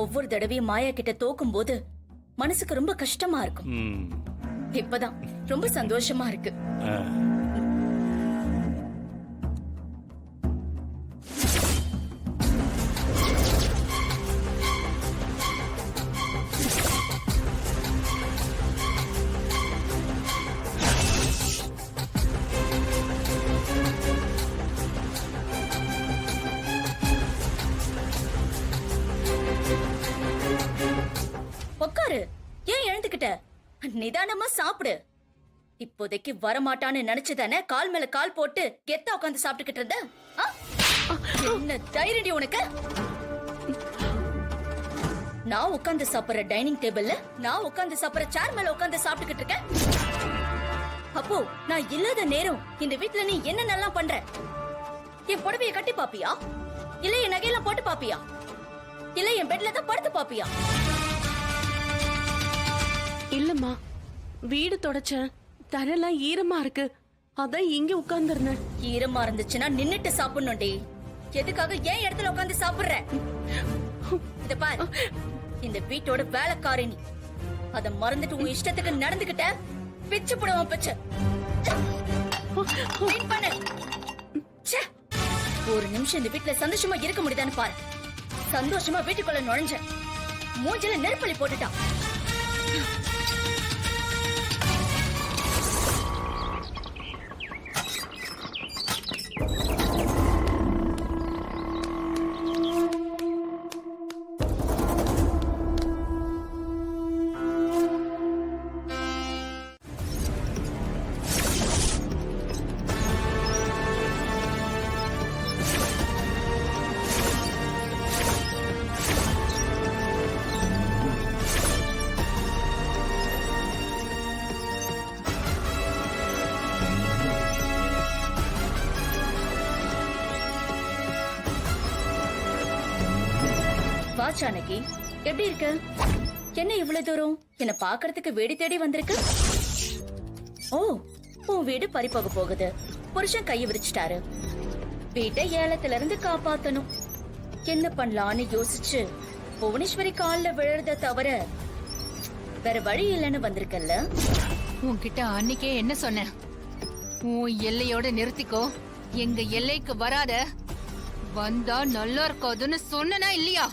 ஒவ்வொரு தடவையும் மாயா கிட்ட தோக்கும் போது மனசுக்கு ரொம்ப கஷ்டமா இருக்கும். இப்பதான் ரொம்ப சந்தோஷமா இருக்கு. உட்காரு. ஏன் எழுந்துக்கிட்ட? நிதானமா சாப்பிடு. இப்போதைக்கு வரமாட்டான்னு நினைச்சுதானே கால் மேல கால் போட்டு கெத்தா உட்காந்து சாப்பிட்டுக்கிட்டு இருந்த? என்ன தைரியம் உனக்கு? நான் உட்காந்து சாப்பிடுற டைனிங் டேபிள்ல நான் உட்காந்து சாப்பிடுற சேர் மேல உட்காந்து சாப்பிட்டுக்கிட்டு இருக்கேன். அப்போ நான் இல்லாத நேரம் இந்த வீட்டுல நீ என்னென்னலாம் பண்ற? என் புடவைய கட்டி பாப்பியா? இல்ல என் நகையெல்லாம் போட்டு பாப்பியா? இல்ல என் பெட்ல தான் படுத்து பாப்பியா? இல்லம்மா, வீடு தொடச்சேன், தரெல்லாம் ஈரமா இருக்கு, அதான் இங்க உட்கார்ந்துருந்தேன். ஈரமா இருந்துச்சுன்னா நின்னுட்டு சாப்பிடணும்டி. எதுக்காக ஏன் இடத்துல உட்கார்ந்து சாப்பிடுற? இத பாரு, இந்த வீட்டோட வேலைக்காரி நீ. அத மறந்துட்டு உன் இஷ்டத்துக்கு நடந்துகிட்ட பிச்சு போடுவான் பிச்சு. ஒரு நிமிஷம் இந்த வீட்டுல சந்தோஷமா இருக்க முடியுதான்னு பாரு. சந்தோஷமா வீட்டுக்குள்ள நுழைஞ்ச மூஞ்சில நெருப்பள்ளி போட்டுட்டான். ஜானகி, எப்படி இருக்க? என்ன இவ்வளவு தூரம்? என்ன பாக்குறதுக்கு வீடு தேடி வந்திருக்கு? ஓ, உன் வீடு பறிப்போக போகுது. புருஷன் கைய விரிச்சிட்டாரு. வீட்டை ஏலத்துல இருந்து காப்பாத்தணும். என்ன பண்ணலான்னு யோசிச்சு புவனேஸ்வரி கால்ல விழுறத தவிர வேற வழி இல்லைன்னு வந்திருக்கல்ல. உன்கிட்ட அன்னைக்கே என்ன சொன்னேன்? உன் எல்லையோட நிறுத்திக்கோ, எங்க எல்லைக்கு வராத. வந்தா நல்லா இருக்காதுன்னு சொன்னா இல்லையா?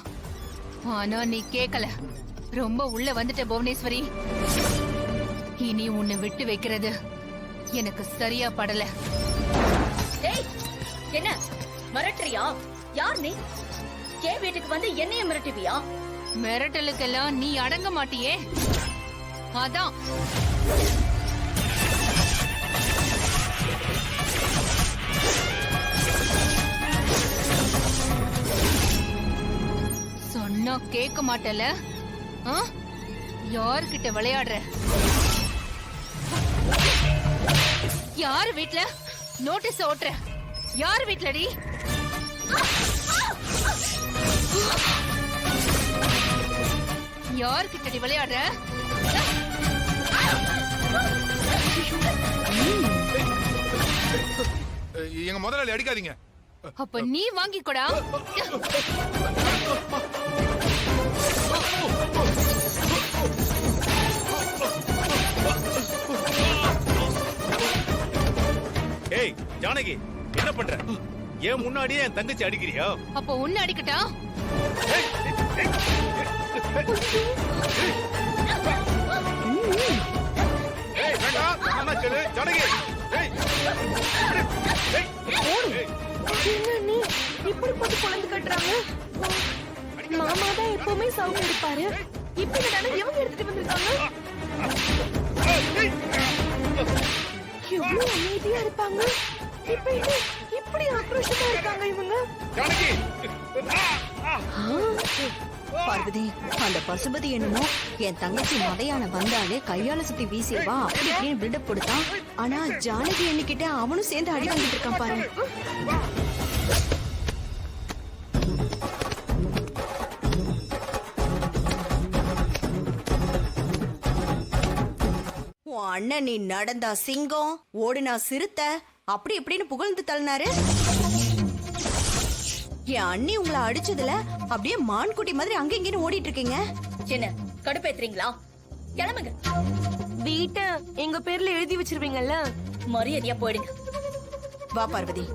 ஆனா நீ கேக்கல. ரொம்ப உள்ள வந்துட்ட புவனேஸ்வரி. இனி உன்னை விட்டு வைக்கிறது எனக்கு சரியா படல. என்ன மிரட்டுறியா? யார் நீ? என் வீட்டுக்கு வந்து என்னைய மிரட்டுவியா? மிரட்டலுக்கெல்லாம் நீ அடங்க மாட்டியே, அதான். சொன்னா கேட்க மாட்டல. யாருக்கிட்ட விளையாடுற? யாரு வீட்ல நோட்டீஸ் ஓட்டுற? யாரு வீட்லடி? யாருக்கிட்டடி விளையாடுற? எங்க முதலாளி அடிக்காதீங்க. அப்ப நீ வாங்கிக்கோடா. ஏய் ஜானகி, என்ன பண்ற? ஏன் முன்னாடியே என் தங்கச்சி அடிக்கிறியா? அப்ப உன்னை அடிக்கட்டா? ஜானகி, இப்படி போட்டு குழந்தை கட்டுறாங்க. மாமா தான் எப்பவுமே சவுண்ட் எடுப்பாரு. இப்ப இவங்க எடுத்துட்டு வந்திருக்காங்க. எவ்வளவு அமைதியா இருப்பாங்க. இப்ப இப்படி ஆக்ரோஷமா இருக்காங்க இவங்க. பார்வதி, அந்த பசுபதி என்னமோ என் தங்கச்சி மதையான வந்தாலே கையால சுத்தி வீசிவா அப்படி இப்படின்னு பில்டப் கொடுத்தான். ஆனா ஜானகி என்கிட்ட அவனும் சேர்ந்து அடி வாங்கிட்டு இருக்கான் பாரு. உன் அண்ணன் நீ நடந்தா சிங்கம், ஓடினா சிறுத்தை, அப்படி இப்படின்னு புகழ்ந்து தள்ளினாரு. என் அண்ணி உங்களை அடிச்சதுல அப்படியே மான்குட்டி மாதிரி அங்க இங்கன்னு ஓடிட்டு இருக்கீங்க. என்ன கடுப்பேத்துறீங்களா? கிளம்புங்க. வீட்டை எங்க பேர்ல எழுதி வச்சிருவீங்கல்ல? மரியாதையா போயிடுங்க. வா பார்வதி.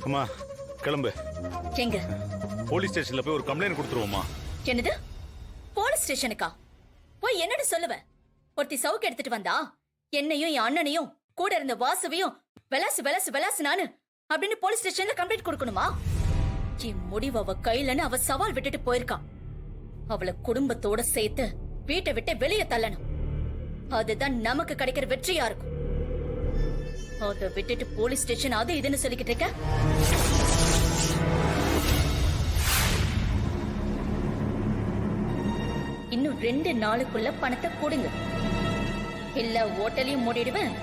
அம்மா கிளம்பு. எங்க? போலீஸ் ஸ்டேஷன்ல போய் ஒரு கம்ப்ளைண்ட் கொடுத்துருவோமா? என்னது? போலீஸ் ஸ்டேஷனுக்கா? போய் என்னன்னு சொல்லுவேன்? ஒருத்தி சவுக்கு எடுத்துட்டு வந்தா என்னையும் என் அண்ணனையும் கூட இருந்த வாசுவையும் வெலாசு நானு அப்படின்னு போலீஸ் ஸ்டேஷன்ல கம்ப்ளைண்ட் கொடுக்கணுமா? என் முடிவு அவ கையிலன்னு அவ சவால் விட்டுட்டு போயிருக்கான். அவளை குடும்பத்தோட சேர்த்து வீட்டை விட்டு வெளியே தள்ளணும். அதுதான் நமக்கு கிடைக்கிற வெற்றியா இருக்கும். அதை விட்டுட்டு போலீஸ் ஸ்டேஷன் அது இதுன்னு சொல்லிக்கிட்டு இருக்க. இன்னும் 2 நாளுக்குள்ள பணத்தை கொடுங்க. எல்லா ஓட்டலையும் மூடிடுவேன்.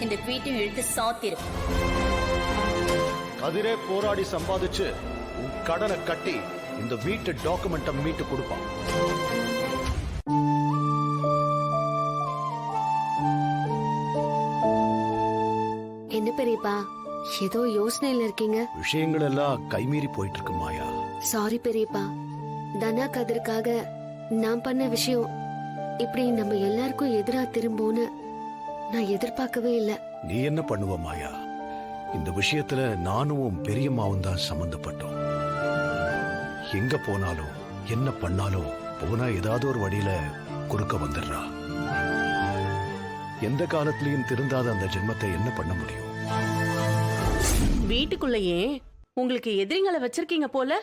இந்த வீட்டையும் இழுத்து சாத்திரும். கதிரே போராடி சம்பாதிச்சு உன் கடனை கட்டி இந்த வீட்டு டாக்குமெண்ட்டை மீட்டு கொடுப்பான். என்ன பெரியப்பா, ஏதோ யோசனையில இருக்கீங்க? விஷயங்கள் எல்லாம் கைமீறி போயிட்டு இருக்கு மாயா. சாரி பெரியப்பா, தனா கதிர்க்காக நான் பண்ண விஷயம் இப்படி நம்ம எல்லாருக்கும் எதிரா திரும்பும்னு நான் எதிர்பார்க்கவே இல்ல. நீ என்ன பண்ணுவ மாயா? இந்த விஷயத்துல நானும் பெரியம்மாவும் தான் சம்பந்தப்பட்டோம். எங்க போனாலும் என்ன பண்ணாலும் போனா ஏதாவது ஒரு வழியில குறுக்க வந்துடுறா. எந்த காலத்திலயும் திருந்தாத அந்த ஜென்மத்தை என்ன பண்ண முடியும்? வீட்டுக்குள்ளேயே உங்களுக்கு எதிரிங்களை வச்சிருக்கீங்க போல.